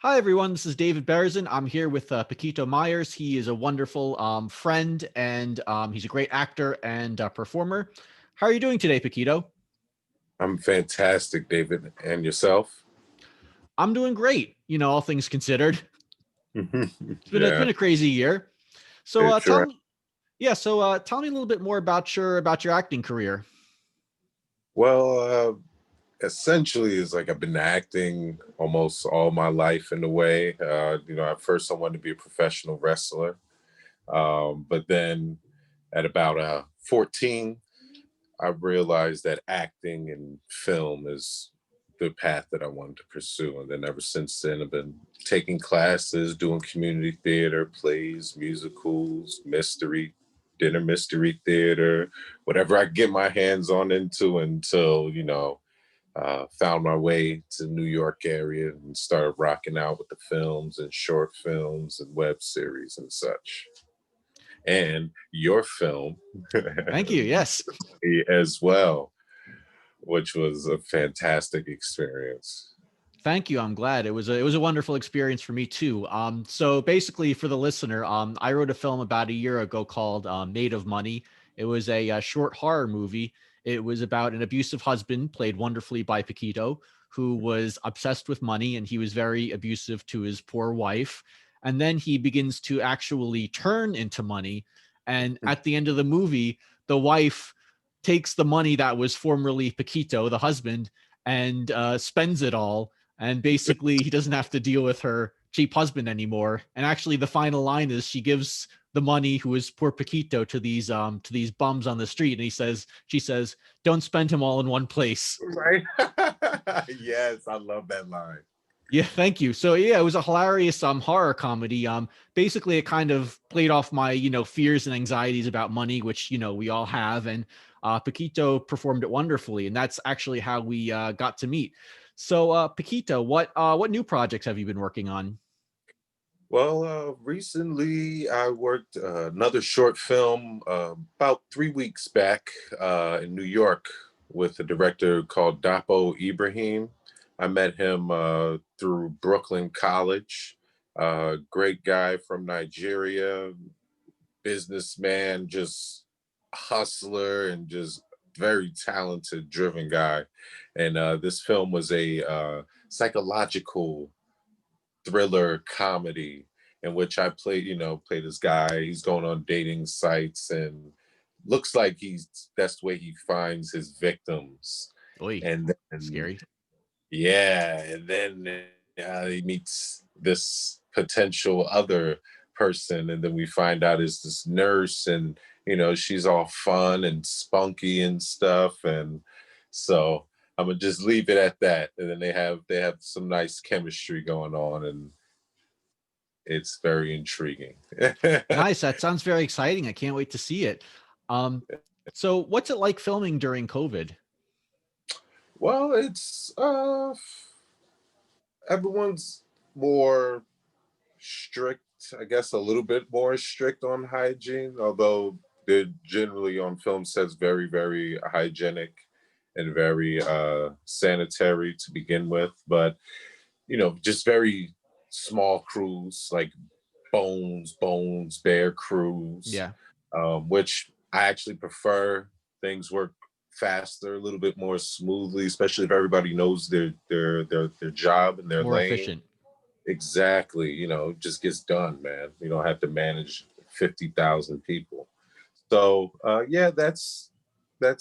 Hi, everyone. This is David Berzin. I'm here with Paquito Myers. He is a wonderful friend, and he's a great actor and performer. How are you doing today, Paquito? I'm fantastic, David. And yourself? I'm doing great. All things considered. It's been Yeah, a crazy year. So it tell sure. me, yeah. So tell me a little bit more about your acting career. Well, essentially, it's like I've been acting almost all my life in a way. At first I wanted to be a professional wrestler, but then at about 14, I realized that acting and film is the path that I wanted to pursue. And then ever since then, I've been taking classes, doing community theater, plays, musicals, dinner mystery theater, whatever I get my hands on into until, found my way to New York area and started rocking out with the films and short films and web series and such. And your film Thank you. Yes. as well, which was a fantastic experience. Thank you. I'm glad it was a wonderful experience for me too. So basically, for the listener, I wrote a film about a year ago called "Made of Money." It was a short horror movie. It was about an abusive husband, played wonderfully by Paquito, who was obsessed with money, and he was very abusive to his poor wife. And then he begins to actually turn into money. And at the end of the movie, the wife takes the money that was formerly Paquito, the husband, and spends it all, and basically he doesn't have to deal with her cheap husband anymore. And actually, the final line is she gives the money, who is poor Paquito, to these bums on the street, and she says, "Don't spend him all in one place." Right? Yes, I love that line. Yeah, thank you. So yeah, it was a hilarious horror comedy. Basically it kind of played off my, fears and anxieties about money, which, we all have. And Paquito performed it wonderfully. And that's actually how we got to meet. So Paquito, what new projects have you been working on? Well, recently I worked another short film about 3 weeks back in New York with a director called Dapo Ibrahim. I met him through Brooklyn College. Great guy from Nigeria, businessman, just hustler, and just very talented, driven guy. And this film was a psychological thriller comedy in which I play this guy. He's going on dating sites and looks like that's the way he finds his victims. Oi, And then, scary. yeah, and then he meets this potential other person, and then we find out it's this nurse, and she's all fun and spunky and stuff, and so I'm gonna just leave it at that. And then they have some nice chemistry going on, and it's very intriguing. Nice. That sounds very exciting. I can't wait to see it. Um, so what's it like filming during COVID? Well, it's everyone's more strict, I guess a little bit more strict on hygiene, although they're generally on film sets very, very hygienic and very sanitary to begin with. But just very small crews like Bones, Bear crews, Yeah, which I actually prefer. Things work faster, a little bit more smoothly, especially if everybody knows their job and their more lane. efficient. Exactly, it just gets done, man. You don't have to manage 50,000 people. So yeah, that's been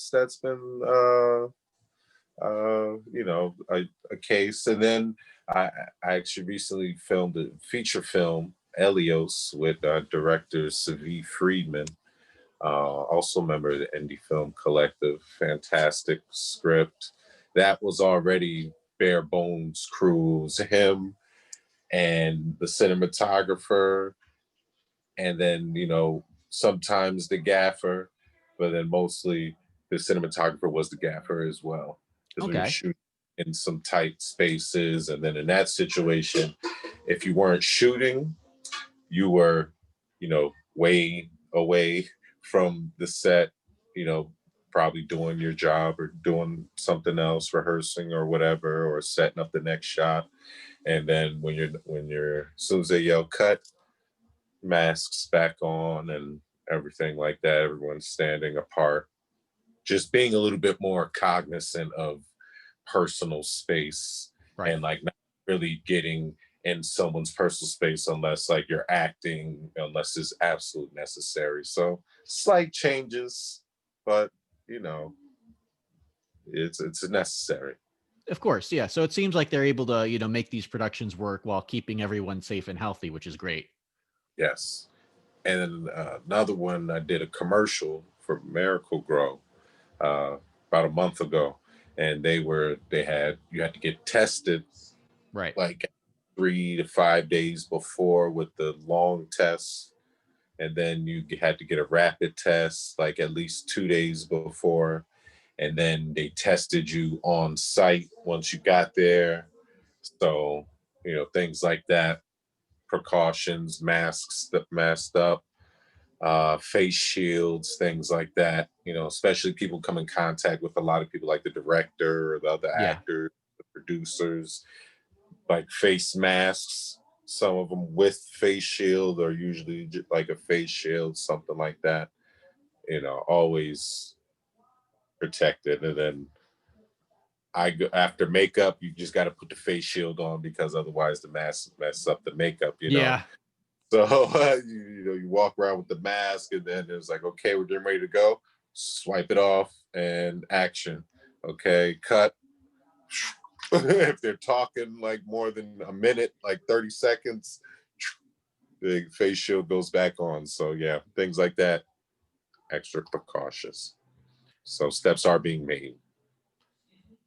a case. And then I, I actually recently filmed a feature film, Elios, with director Savi Friedman, also a member of the Indie Film Collective. Fantastic script. That was already bare bones crews, him and the cinematographer, and then sometimes the gaffer, but then mostly the cinematographer was the gaffer as well, because we were Okay. shooting in some tight spaces, and then in that situation, if you weren't shooting, you were way away from the set, you know probably doing your job or doing something else, rehearsing or whatever, or setting up the next shot. And then when you're as soon as they yell cut, masks back on and everything like that. Everyone's standing apart, just being a little bit more cognizant of personal space Right. and like not really getting in someone's personal space unless like you're acting, unless it's absolute necessary. So slight changes, but you know, it's necessary. Of course, yeah. So it seems like they're able to, make these productions work while keeping everyone safe and healthy, which is great. Yes. And then another one, I did a commercial for Miracle Grow uh, about a month ago, and they had you had to get tested Right. like 3 to 5 days before with the long tests, and then you had to get a rapid test like at least 2 days before, and then they tested you on site once you got there. So things like that, precautions, masks that masked up, face shields, things like that. Especially people come in contact with a lot of people, like the director or the other Yeah. actors, the producers, like face masks. Some of them with face shield or usually like a face shield, something like that. Always protected. And then I go after makeup. You just got to put the face shield on because otherwise the mask mess up the makeup. Yeah. So you walk around with the mask, and then it's like, okay, we're getting ready to go. Swipe it off and action. Okay, cut. If they're talking like more than a minute, like 30 seconds, the face shield goes back on. So yeah, things like that. Extra precautious. So steps are being made.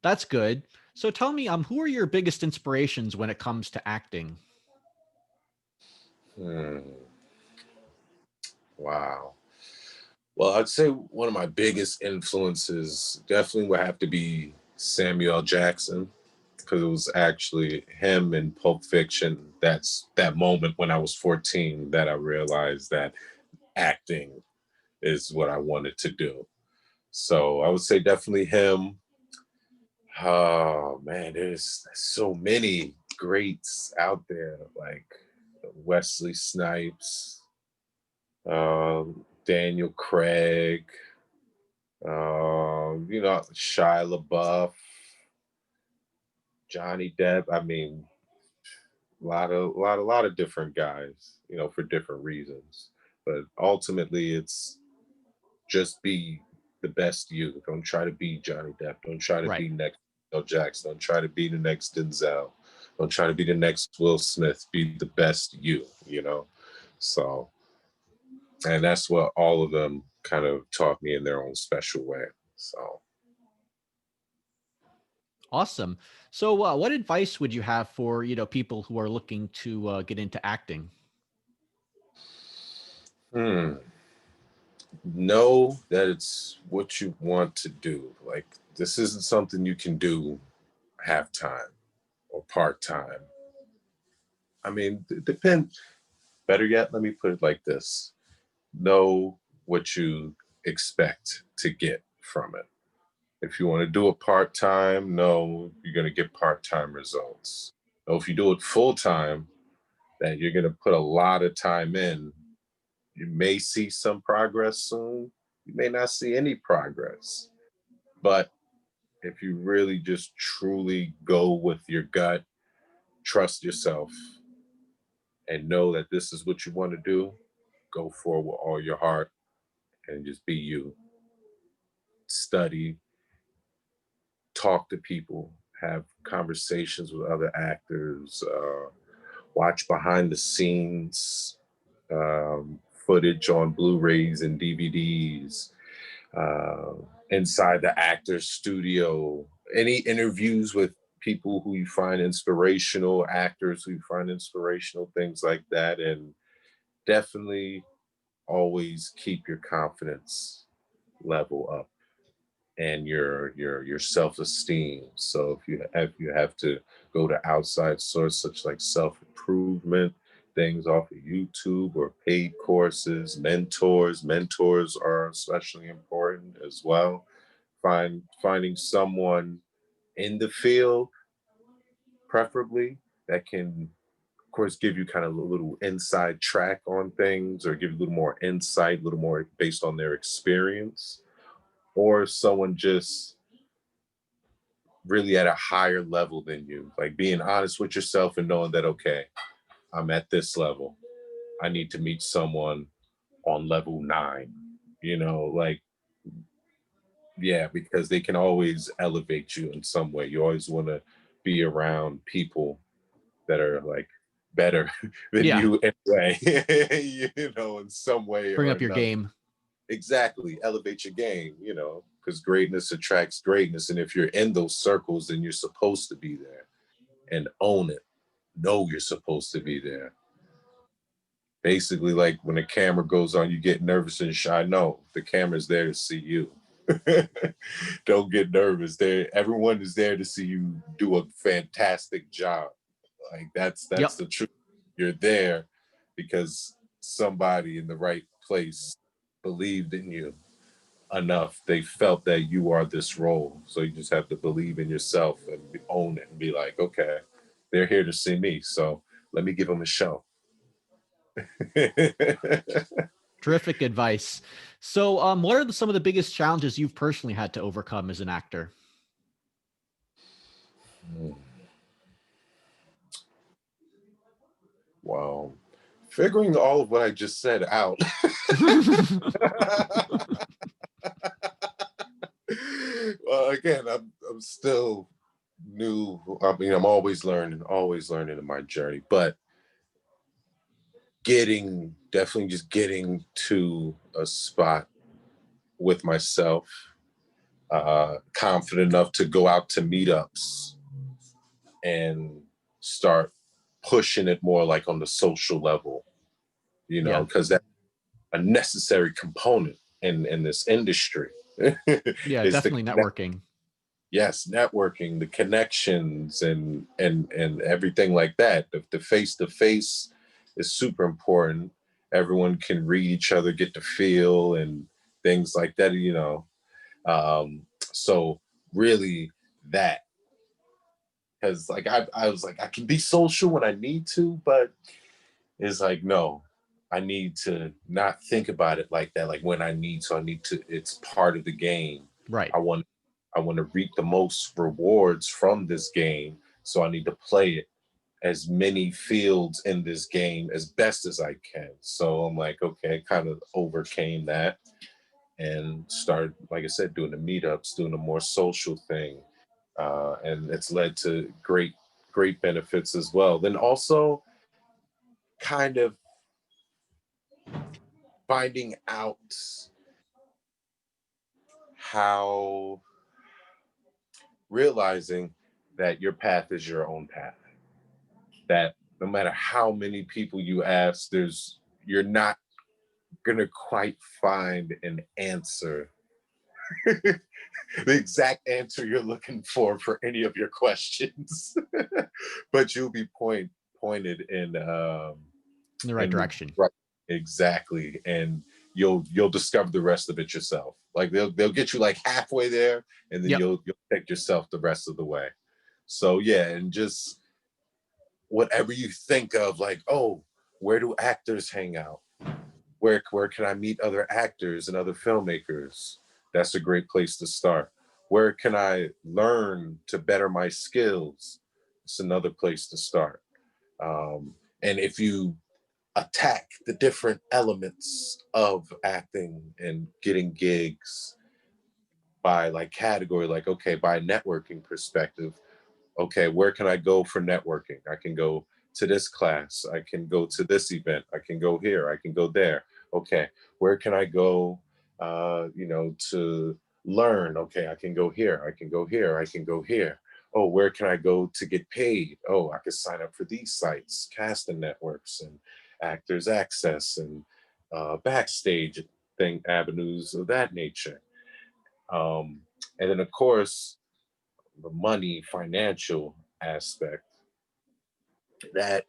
That's good. So tell me, who are your biggest inspirations when it comes to acting? Hmm. Wow. Well, I'd say one of my biggest influences definitely would have to be Samuel L. Jackson, because it was actually him in Pulp Fiction. That's that moment when I was 14 that I realized that acting is what I wanted to do. So I would say definitely him. Oh man, there's so many greats out there, like Wesley Snipes, Daniel Craig, Shia LaBeouf, Johnny Depp. I mean, a lot of different guys, for different reasons. But ultimately, it's just be the best you. Don't try to be Johnny Depp. Don't try to Right. be next Bill Jackson. Don't try to be the next Denzel. Don't try to be the next Will Smith. Be the best you. So, and that's what all of them kind of taught me in their own special way. So, Awesome. So what advice would you have for, people who are looking to get into acting? hmm. Know that it's what you want to do. Like, this isn't something you can do half time or part time. I mean, it depends. Better yet, let me put it like this: know what you expect to get from it. If you want to do it part time, know you're going to get part time results. Know if you do it full time, that you're going to put a lot of time in. You may see some progress soon. You may not see any progress. But if you really just truly go with your gut, trust yourself, and know that this is what you want to do, go for it with all your heart and just be you. Study, talk to people, have conversations with other actors, watch behind the scenes footage on Blu-rays and DVDs, uh, inside the actor's studio, any interviews with people who you find inspirational, actors who you find inspirational, things like that. And definitely always keep your confidence level up and your self-esteem. So if you have to go to outside source such like self-improvement things off of YouTube or paid courses, mentors are especially important as well. Finding someone in the field, preferably, that can, of course, give you kind of a little inside track on things or give you a little more insight, a little more based on their experience, or someone just really at a higher level than you, like being honest with yourself and knowing that, okay, I'm at this level. I need to meet someone on level 9, like, yeah, because they can always elevate you in some way. You always want to be around people that are like better than Yeah. you anyway, in some way Bring or up your another. game. Exactly. Elevate your game, because greatness attracts greatness. And if you're in those circles, then you're supposed to be there and own it. Know you're supposed to be there. Basically, like when the camera goes on, you get nervous and shy. No, the camera's there to see you. Don't get nervous. Everyone is there to see you do a fantastic job. Like that's Yep. the truth. You're there because somebody in the right place believed in you enough. They felt that you are this role. So you just have to believe in yourself and own it and be like, okay, they're here to see me. So let me give them a show. Terrific advice. So, what are some of the biggest challenges you've personally had to overcome as an actor? Wow. Figuring all of what I just said out. Well, again, I'm still new. I mean, I'm always learning in my journey, but definitely just getting to a spot with myself, confident enough to go out to meetups and start pushing it more like on the social level, Yeah. because that's a necessary component in this industry. Yeah. Is the Definitely networking. Yes, networking, the connections, and everything like that. The face to face is super important. Everyone can read each other, get the feel, and things like that. So really, that, because like I was like, I can be social when I need to, but it's like, no, I need to not think about it like that. Like when I need to, I need to. It's part of the game. Right. I want I want to reap the most rewards from this game. So I need to play it as many fields in this game as best as I can. So I'm like, okay, kind of overcame that and started, like I said, doing the meetups, doing a more social thing. And it's led to great benefits as well. Then also kind of finding out how realizing that your path is your own path, that no matter how many people you ask, you're not gonna quite find an answer, the exact answer you're looking for any of your questions. But you'll be pointed In the right in the direction. right, exactly, and you'll discover the rest of it yourself. Like they'll get you like halfway there, and then Yep. you'll take yourself the rest of the way. So yeah, and just whatever you think of, like, oh, where do actors hang out? Where can I meet other actors and other filmmakers? That's a great place to start. Where can I learn to better my skills? It's another place to start. And if you attack the different elements of acting and getting gigs by like category, like, okay, by networking perspective, okay, where can I go for networking? I can go to this class. I can go to this event. I can go here. I can go there. Okay, where can I go, to learn? Okay, I can go here. I can go here. I can go here. Oh, where can I go to get paid? Oh, I could sign up for these sites, casting networks and actors access and backstage thing avenues of that nature. Um, and then of course the money financial aspect, that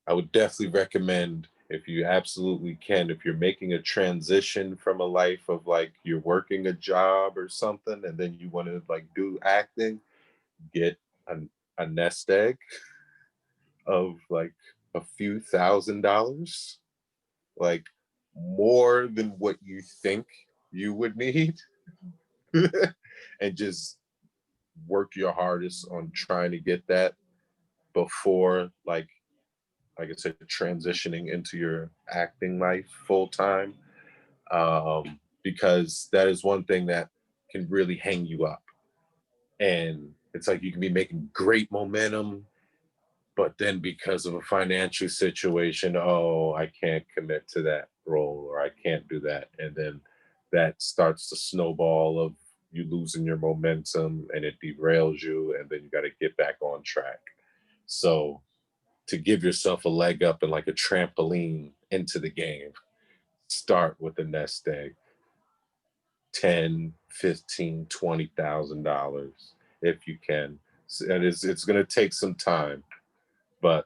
I would definitely recommend, if you absolutely can, if you're making a transition from a life of like you're working a job or something and then you want to like do acting, get a, a nest egg, of like a few $1,000s, like more than what you think you would need, and just work your hardest on trying to get that before like I said, transitioning into your acting life full time. Because that is one thing that can really hang you up. And it's like you can be making great momentum, but then because of a financial situation, oh, I can't commit to that role or I can't do that. And then that starts to snowball of you losing your momentum and it derails you, and then you got to get back on track. So to give yourself a leg up and like a trampoline into the game, start with the nest egg. 10, 15, $20,000 if you can. And it's going to take some time, but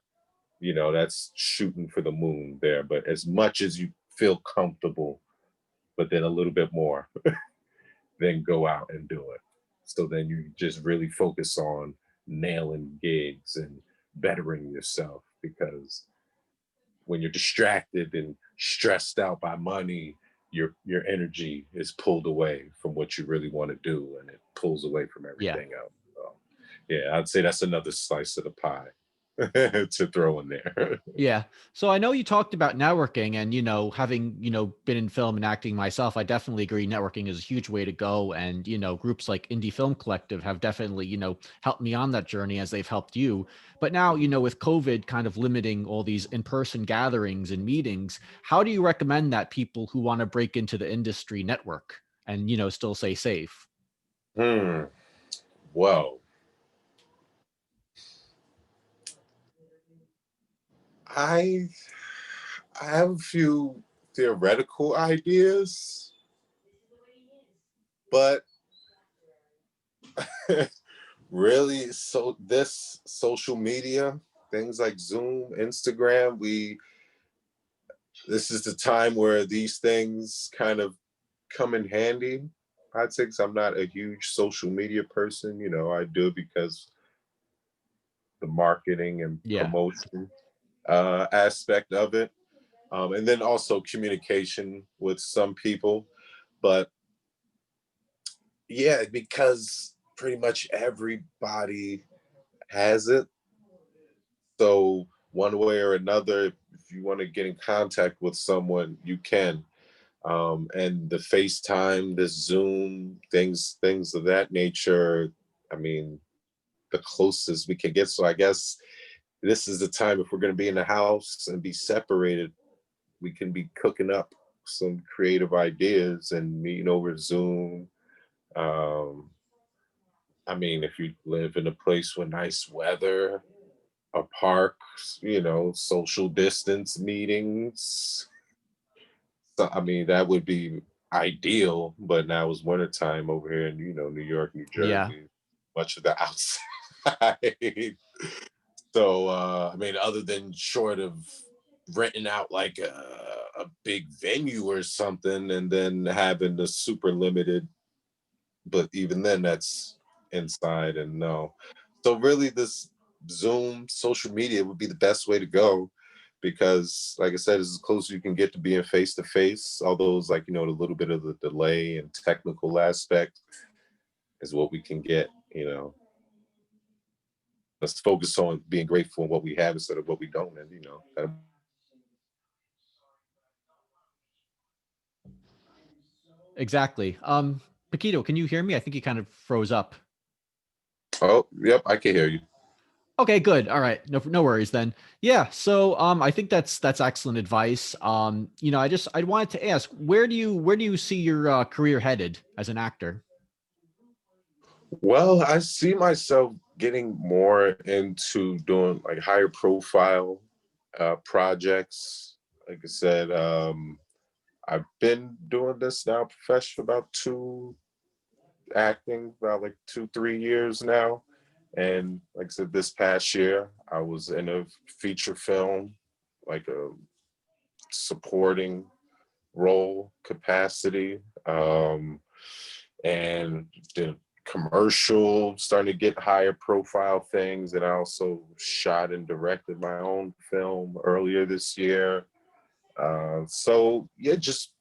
that's shooting for the moon there. But as much as you feel comfortable, but then a little bit more, then go out and do it. So then you just really focus on nailing gigs and bettering yourself, because when you're distracted and stressed out by money, your energy is pulled away from what you really want to do, and it pulls away from Yeah. everything else. So, yeah, I'd say that's another slice of the pie to throw in there. Yeah. So I know you talked about networking and, having, been in film and acting myself, I definitely agree networking is a huge way to go. And, groups like Indie Film Collective have definitely, helped me on that journey as they've helped you. But now, with COVID kind of limiting all these in-person gatherings and meetings, how do you recommend that people who want to break into the industry network and, still stay safe? Hmm. Well, I I have a few theoretical ideas, but really, so this social media, things like Zoom, Instagram, we this is the time where these things kind of come in handy. I'd say 'cause I'm not a huge social media person. I do it because the marketing and Yeah. promotion aspect of it, and then also communication with some people. But yeah, because pretty much everybody has it. So one way or another, if you want to get in contact with someone, you can. And the FaceTime, the Zoom, things of that nature. I mean, the closest we can get. So I guess this is the time, if we're going to be in the house and be separated, we can be cooking up some creative ideas and meeting over Zoom. Um, I mean, if you live in a place with nice weather, a park, social distance meetings. So, I mean, that would be ideal, but now it's wintertime over here in, New York, New Yeah. Jersey, much of the outside. So, I mean, other than short of renting out like a big venue or something and then having the super limited, but even then that's inside and no. So really this Zoom social media would be the best way to go, because like I said, it's as close as you can get to being face to face. Although it's like, the little bit of the delay and technical aspect is what we can get. Let's focus on being grateful in what we have instead of what we don't. And Exactly. Paquito, can you hear me? I think you kind of froze up. oh, yep, I can hear you. Okay, good. All right. No worries then. Yeah. So I think that's excellent advice. I wanted to ask, where do you see your career headed as an actor? Well, I see myself getting more into doing like higher profile projects. Like I said, I've been doing this now professional about acting about like 2, 3 years now. And like I said, this past year I was in a feature film, like a supporting role capacity. And did a commercial, starting to get higher profile things. And I also shot and directed my own film earlier this year. So yeah, just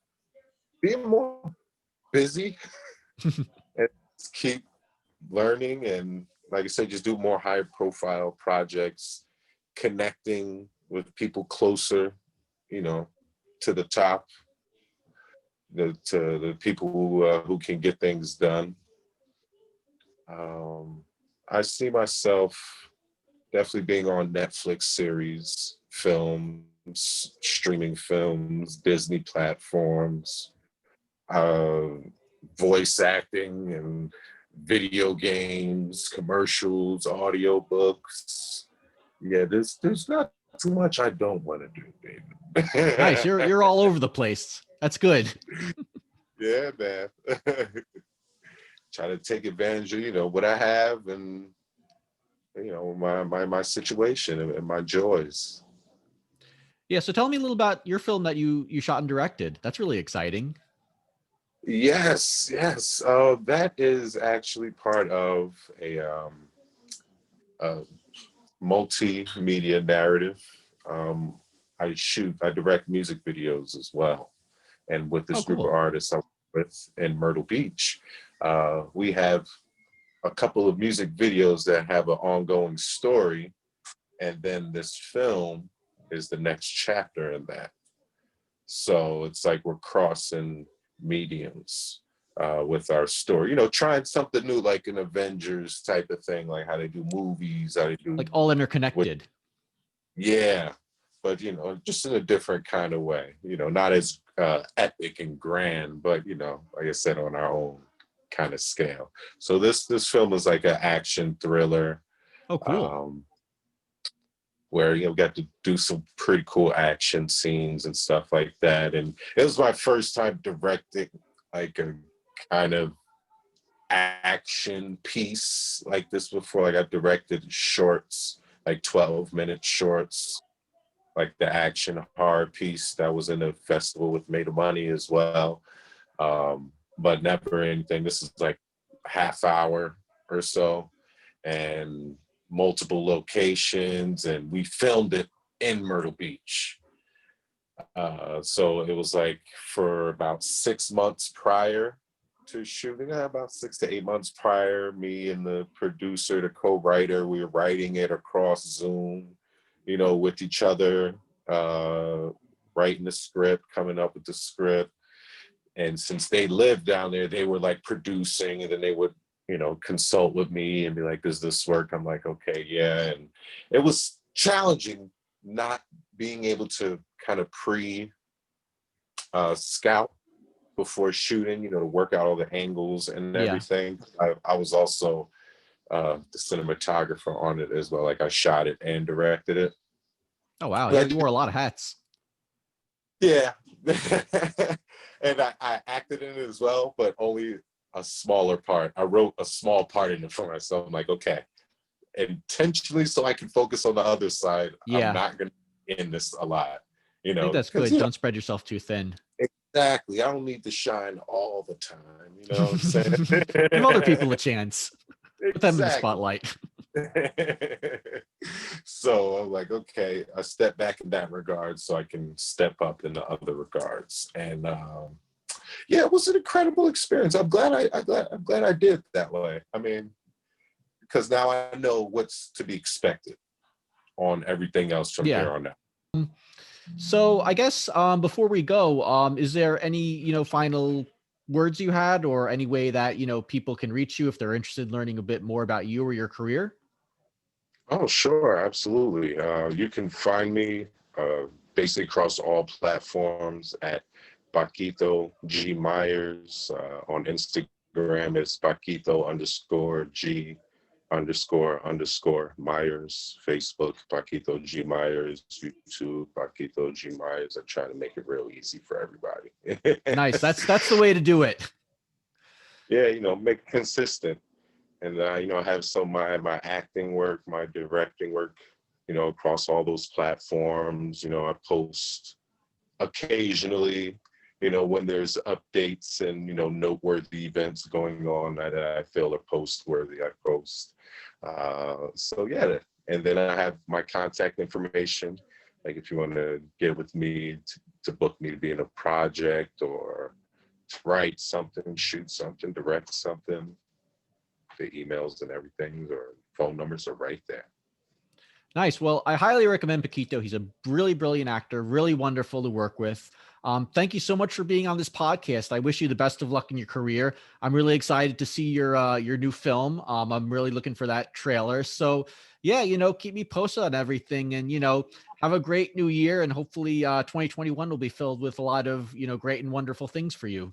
being more busy and just keep learning, and like I said, just do more high profile projects, connecting with people closer, you know, to the top, to the people who can get things done. um, I see myself definitely being on Netflix series, films, streaming films, Disney platforms, uh, voice acting and video games, commercials, audiobooks. Yeah, there's not too much I don't want to do, Nice. baby. You're all over the place. That's good. Yeah, man. Try to take advantage of, what I have, and my situation and my joys. Yeah. So tell me a little about your film that you shot and directed. That's really exciting. Yes, yes. That is actually part of a multimedia narrative. Um, I direct music videos as well. And with Oh, this group of cool. artists I work with in Myrtle Beach, we have a couple of music videos that have an ongoing story. And then this film is the next chapter in that. So it's like we're crossing mediums with our story, trying something new, like an Avengers type of thing, like how they do movies, how they do Like all with, interconnected. yeah, but just in a different kind of way, not as epic and grand, but like I said, on our own kind of scale. So this film is like an action thriller, Oh, cool. um, where we got to do some pretty cool action scenes and stuff like that. And it was my first time directing like a kind of action piece like this before. Like I directed shorts, like 12-minute shorts, like the action horror piece that was in a festival with Made of Money as well. But never anything. This is like half hour or so, and multiple locations, and we filmed it in Myrtle Beach. So it was like for about 6 months prior to shooting, about 6 to 8 months prior, me and the producer, the co-writer, we were writing it across Zoom, with each other, writing the script, coming up with the script. And since they lived down there, they were like producing, and then they would, consult with me and be like, does this work? I'm like, okay, yeah. And it was challenging not being able to kind of scout before shooting, to work out all the angles and Yeah. everything. I was also the cinematographer on it as well. Like I shot it and directed it. Oh, wow. But You wore a lot of hats. yeah. And I acted in it as well, but only a smaller part. I wrote a small part in it for myself. I'm like, okay, intentionally, so I can focus on the other side, I'm Yeah. not going to in this a lot, I think that's because, good. Don't spread yourself too thin. exactly. I don't need to shine all the time. You know what I'm Give other people saying? a chance. Put them in the Exactly. spotlight. So I'm like, okay, I step back in that regard so I can step up in the other regards. And yeah, it was an incredible experience. I'm glad I did that way. I mean, because now I know what's to be expected on everything else from Yeah. here on out. So I guess before we go, is there any, final words you had, or any way that, people can reach you if they're interested in learning a bit more about you or your career? Oh, sure, absolutely. You can find me basically across all platforms at Paquito G Myers. On Instagram, it's Paquito underscore G underscore Myers. Facebook, Paquito G Myers. YouTube, Paquito G Myers. I try to make it real easy for everybody. Nice. That's the way to do it. Yeah, make it consistent. And I have some my acting work, my directing work, across all those platforms. I post occasionally, when there's updates and, noteworthy events going on that I feel are post worthy, I post. So yeah, and then I have my contact information. Like if you want to get with me to book me to be in a project or to write something, shoot something, direct something, the emails and everything or phone numbers are right there. Nice. Well, I highly recommend Paquito. He's a really brilliant actor, really wonderful to work with. Thank you so much for being on this podcast. I wish you the best of luck in your career. I'm really excited to see your new film. I'm really looking for that trailer. So yeah, keep me posted on everything, and have a great new year. And hopefully, 2021 will be filled with a lot of great and wonderful things for you.